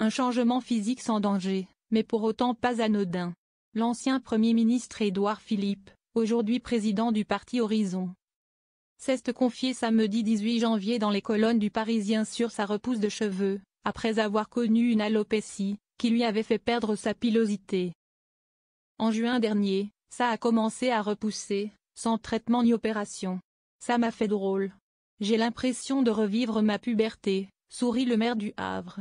Un changement physique sans danger, mais pour autant pas anodin. L'ancien Premier ministre Édouard Philippe, aujourd'hui président du parti Horizon, s'est confié samedi 18 janvier dans les colonnes du Parisien sur sa repousse de cheveux, après avoir connu une alopécie, qui lui avait fait perdre sa pilosité. En juin dernier, ça a commencé à repousser, sans traitement ni opération. Ça m'a fait drôle. J'ai l'impression de revivre ma puberté, sourit le maire du Havre.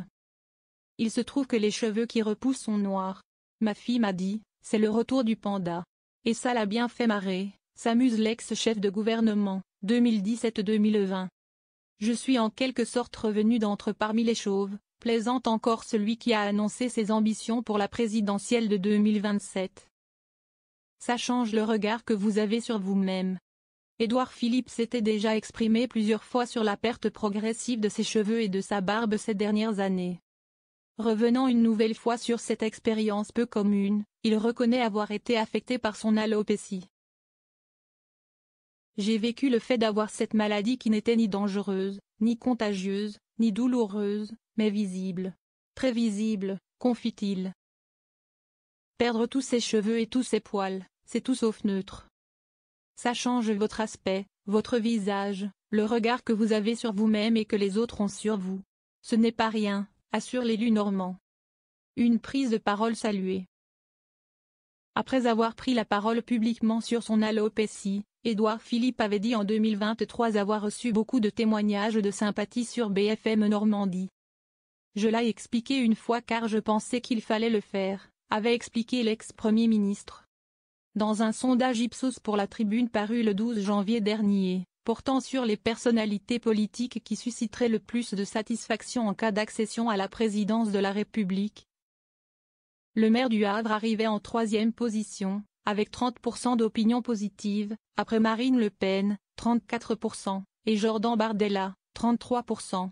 Il se trouve que les cheveux qui repoussent sont noirs. Ma fille m'a dit, c'est le retour du panda. Et ça l'a bien fait marrer, s'amuse l'ex-chef de gouvernement, 2017-2020. Je suis en quelque sorte revenu d'entre parmi les chauves, plaisante encore celui qui a annoncé ses ambitions pour la présidentielle de 2027. Ça change le regard que vous avez sur vous-même. Édouard Philippe s'était déjà exprimé plusieurs fois sur la perte progressive de ses cheveux et de sa barbe ces dernières années. Revenant une nouvelle fois sur cette expérience peu commune, il reconnaît avoir été affecté par son alopécie. J'ai vécu le fait d'avoir cette maladie qui n'était ni dangereuse, ni contagieuse, ni douloureuse, mais visible. Très visible, confie-t-il. Perdre tous ses cheveux et tous ses poils, c'est tout sauf neutre. Ça change votre aspect, votre visage, le regard que vous avez sur vous-même et que les autres ont sur vous. Ce n'est pas rien, assure l'élu normand. Une prise de parole saluée. Après avoir pris la parole publiquement sur son alopécie, Édouard Philippe avait dit en 2023 avoir reçu beaucoup de témoignages de sympathie sur BFM Normandie. Je l'ai expliqué une fois car je pensais qu'il fallait le faire, avait expliqué l'ex-premier ministre. Dans un sondage Ipsos pour la Tribune paru le 12 janvier dernier, portant sur les personnalités politiques qui susciteraient le plus de satisfaction en cas d'accession à la présidence de la République, le maire du Havre arrivait en 3e position, avec 30% d'opinion positive, après Marine Le Pen, 34%, et Jordan Bardella, 33%.